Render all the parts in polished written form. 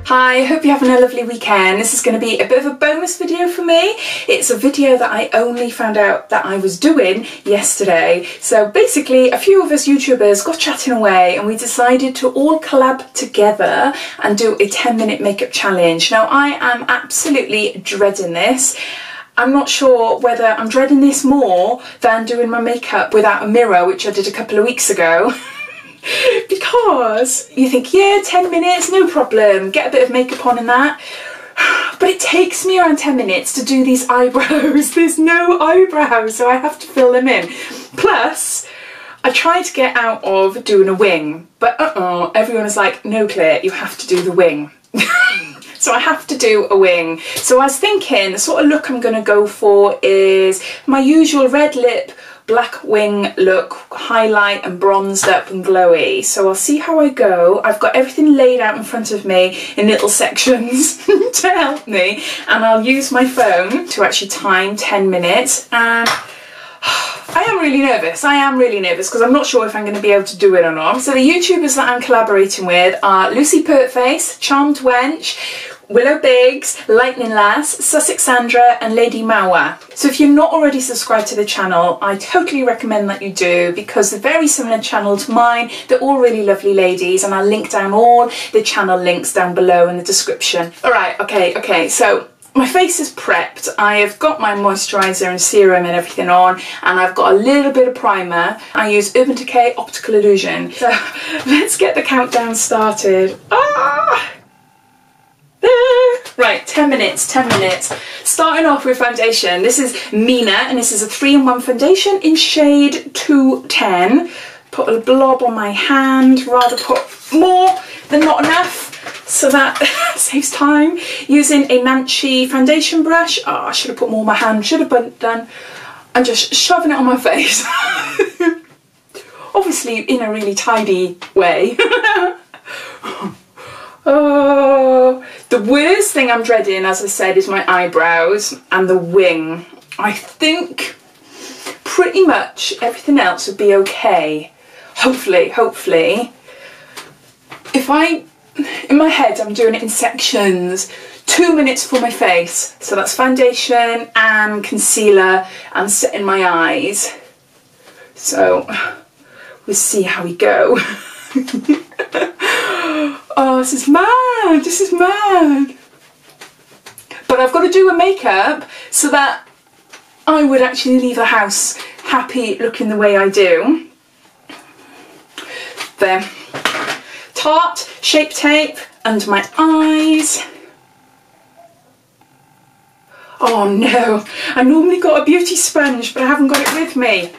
Hi, I hope you're having a lovely weekend. This is going to be a bit of a bonus video for me. It's a video that I only found out that I was doing yesterday. So basically a few of us YouTubers got chatting away and we decided to all collab together and do a 10-minute makeup challenge. Now I am absolutely dreading this. I'm not sure whether I'm dreading this more than doing my makeup without a mirror, which I did a couple of weeks ago. Because you think, yeah, 10 minutes, no problem, get a bit of makeup on and that. But it takes me around 10 minutes to do these eyebrows. There's no eyebrows, so I have to fill them in. Plus, I tried to get out of doing a wing, but everyone is like, no Claire, you have to do the wing. So I have to do a wing. So I was thinking the sort of look I'm going to go for is my usual red lip, black wing look, highlight and bronzed up and glowy. So I'll see how I go. I've got everything laid out in front of me in little sections to help me, and I'll use my phone to actually time 10 minutes. And I am really nervous. I am really nervous because I'm not sure if I'm going to be able to do it or not. So the YouTubers that I'm collaborating with are Lucy Pertface, Charmed Wench, Willow Biggs, Lightning Lass, Sussex Sandra and Lady Mawa. So if you're not already subscribed to the channel, I totally recommend that you do, because they're very similar channel to mine. They're all really lovely ladies, and I'll link down all the channel links down below in the description. Alright, okay, so my face is prepped. I have got my moisturiser and serum and everything on, and I've got a little bit of primer. I use Urban Decay Optical Illusion. So let's get the countdown started. Right, 10 minutes. Starting off with foundation. This is Mina, and this is a 3-in-1 foundation in shade 210. Put a blob on my hand, rather put more than not enough, so that saves time. Using a Nancy foundation brush. Oh, I should have put more on my hand, should have done. I'm just shoving it on my face. Obviously in a really tidy way. Oh, the worst thing I'm dreading, as I said, is my eyebrows and the wing. I think pretty much everything else would be okay. Hopefully. If in my head, I'm doing it in sections. 2 minutes for my face. So that's foundation and concealer and setting my eyes. So we'll see how we go. Oh, this is mad. But I've got to do a makeup so that I would actually leave the house happy looking the way I do. There. Tarte Shape Tape under my eyes. Oh no, I normally got a beauty sponge, but I haven't got it with me.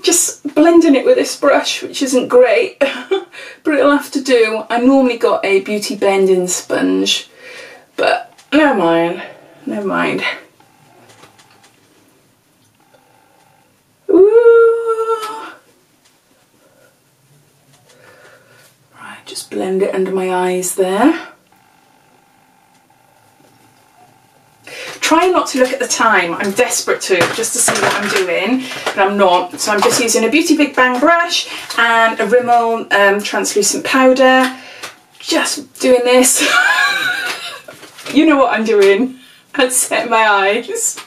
Just blending it with this brush, which isn't great, but it'll have to do. I normally got a beauty blending sponge, but never mind. Ooh. Right, just blend it under my eyes there. Try not to look at the time. I'm desperate to, just to see what I'm doing, but I'm not. So I'm just using a Beauty Big Bang brush and a Rimmel translucent powder. Just doing this. You know what I'm doing. And set my eyes.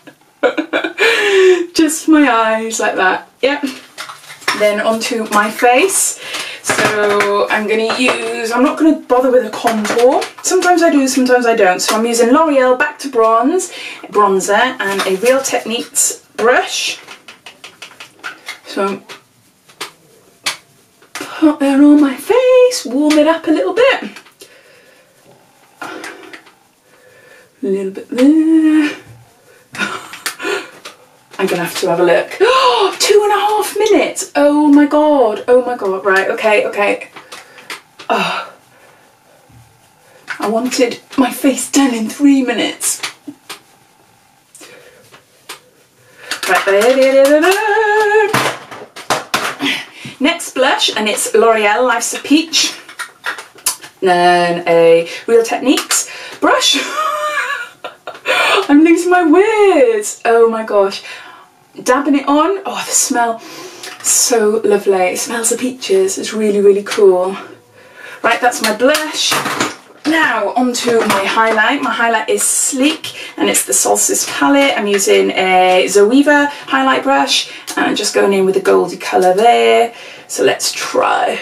Just my eyes like that. Yep. Then onto my face. So I'm not going to bother with a contour. Sometimes I do, sometimes I don't. So I'm using L'Oreal Back to Bronze bronzer and a Real Techniques brush. So put that on my face, warm it up a little bit. A little bit there. I'm gonna have to have a look. Oh, 2.5 minutes. Oh my god. Right, okay. Oh, I wanted my face done in 3 minutes. Right there. Next blush, and it's L'Oreal Life's a Peach. Then a Real Techniques brush. I'm losing my words. Oh my gosh. Dabbing it on. Oh, the smell, so lovely. It smells of peaches. It's really cool. Right, that's my blush. Now onto my highlight. My highlight is Sleek and it's the Solstice palette. I'm using a Zoella highlight brush and I'm just going in with a goldy colour there. So let's try.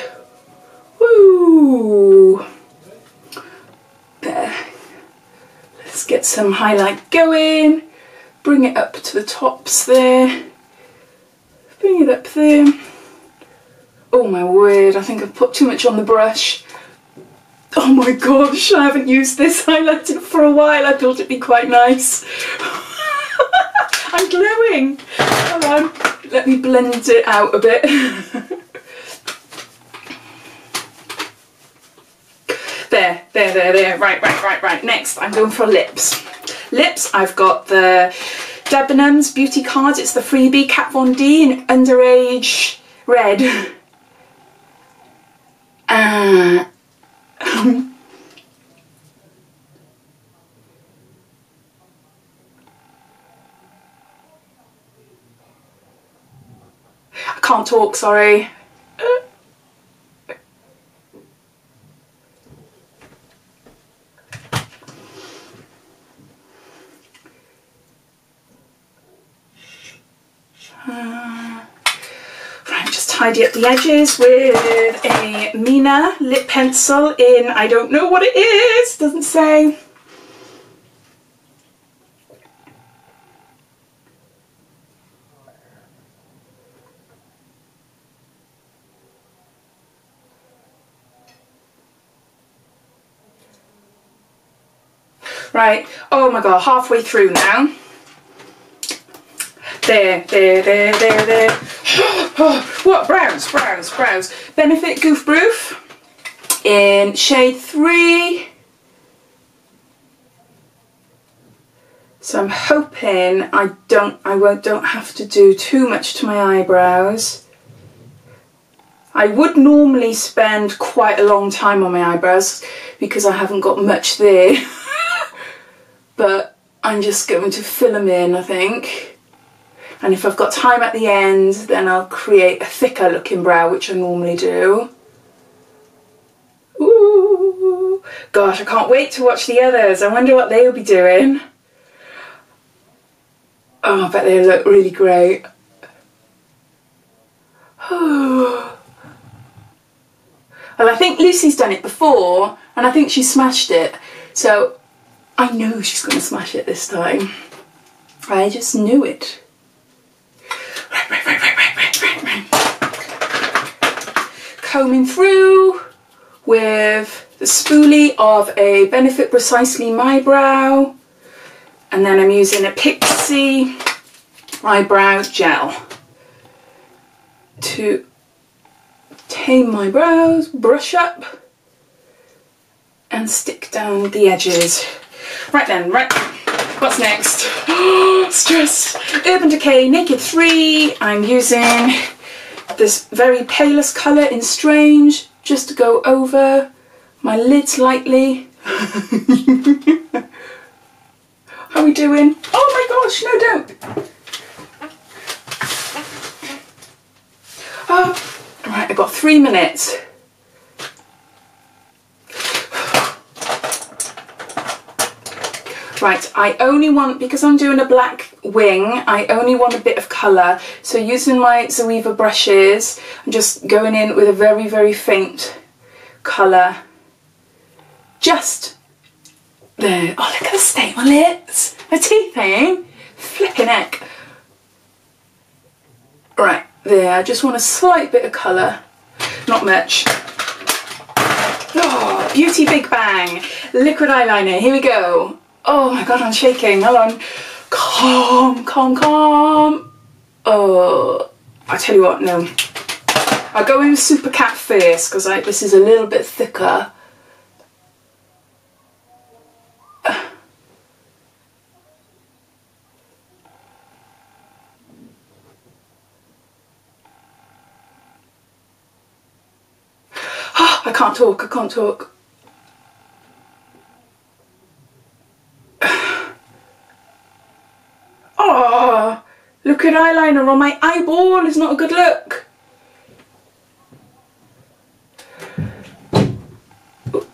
Woo! There. Let's get some highlight going. Bring it up to the tops there. Bring it up there. Oh my word, I think I've put too much on the brush. Oh my gosh, I haven't used this highlighter for a while. I thought it'd be quite nice. I'm glowing. Hold on, let me blend it out a bit. There. Right. Next, I'm going for lips. Lips, I've got the Debenhams Beauty Cards. It's the freebie Kat Von D in Underage Red. I can't talk, sorry. Right, just tidy up the edges with a Mina lip pencil in, I don't know what it is, doesn't say. Right, oh my god, halfway through now. There. What? Brows. Benefit Goof Proof in shade 3. So I'm hoping I don't have to do too much to my eyebrows. I would normally spend quite a long time on my eyebrows because I haven't got much there. But I'm just going to fill them in, I think. And if I've got time at the end, then I'll create a thicker looking brow, which I normally do. Ooh, gosh, I can't wait to watch the others. I wonder what they'll be doing. Oh, I bet they look really great. Well, I think Lucy's done it before, and I think she smashed it. So I know she's going to smash it this time. I just knew it. Right. Combing through with the spoolie of a Benefit Precisely My Brow, and then I'm using a Pixie eyebrow gel to tame my brows, brush up and stick down the edges. Right then, what's next? Stress! Urban Decay Naked 3. I'm using this very palest colour in Strange just to go over my lids lightly. How are we doing? Oh my gosh, no, don't! Right, I've got 3 minutes. Right, I only want, because I'm doing a black wing, I only want a bit of colour. So using my Zoella brushes, I'm just going in with a very, very faint colour. Just there. Oh, look at the state of my lips. My teeth, eh? Flipping heck. Right, there. I just want a slight bit of colour. Not much. Oh, Beauty Big Bang. Liquid eyeliner. Here we go. Oh my god, I'm shaking. Hold on. Calm. Oh, I tell you what, no. I'll go in with Super Cat first because this is a little bit thicker. I can't talk. Oh, liquid eyeliner on my eyeball is not a good look.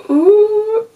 Ooh.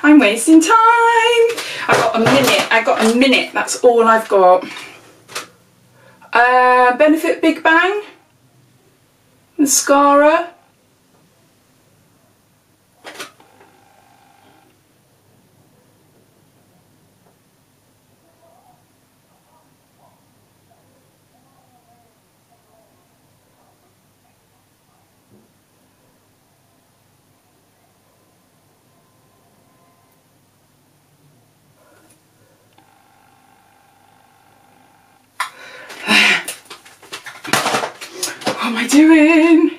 I'm wasting time. I got a minute, that's all I've got. Benefit Big Bang mascara. What am I doing?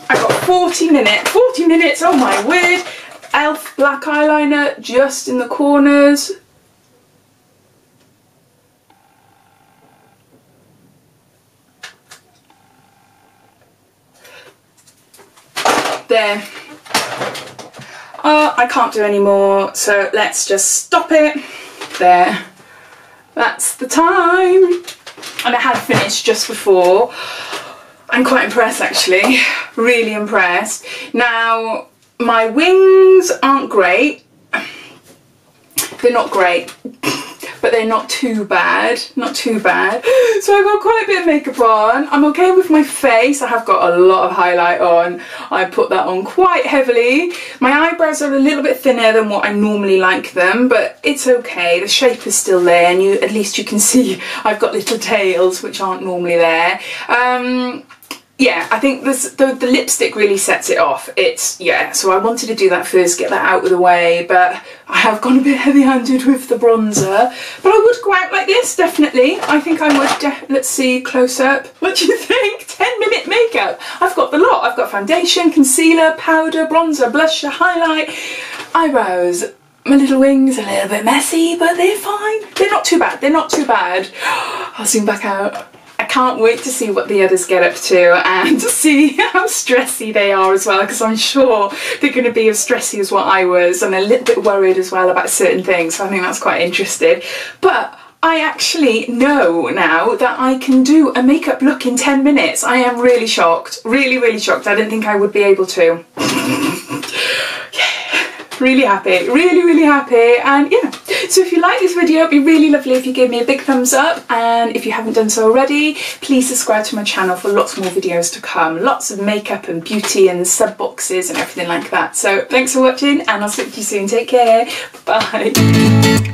I got 40 minutes, oh my word. Elf black eyeliner just in the corners. There. I can't do any more, so let's just stop it. There. That's the time. And I had finished just before. I'm quite impressed actually, really impressed. Now, my wings aren't great. They're not great, but they're not too bad, not too bad. So I've got quite a bit of makeup on. I'm okay with my face. I have got a lot of highlight on. I put that on quite heavily. My eyebrows are a little bit thinner than what I normally like them, but it's okay. The shape is still there, and at least you can see I've got little tails, which aren't normally there. Yeah, I think the lipstick really sets it off. Yeah, so I wanted to do that first, get that out of the way, but I have gone a bit heavy-handed with the bronzer. But I would go out like this, definitely. I think I would. Let's see, close up. What do you think? 10-minute makeup. I've got the lot. I've got foundation, concealer, powder, bronzer, blusher, highlight, eyebrows. My little wings are a little bit messy, but they're fine. They're not too bad. They're not too bad. I'll zoom back out. I can't wait to see what the others get up to and see how stressy they are as well, because I'm sure they're going to be as stressy as what I was, and a little bit worried as well about certain things, so I think that's quite interesting. But I actually know now that I can do a makeup look in 10 minutes. I am really shocked, really shocked. I didn't think I would be able to. Really happy, really happy. And yeah, so if you like this video, it'd be really lovely if you gave me a big thumbs up, and if you haven't done so already, please subscribe to my channel for lots more videos to come, lots of makeup and beauty and sub boxes and everything like that. So thanks for watching, and I'll speak to you soon. Take care, bye.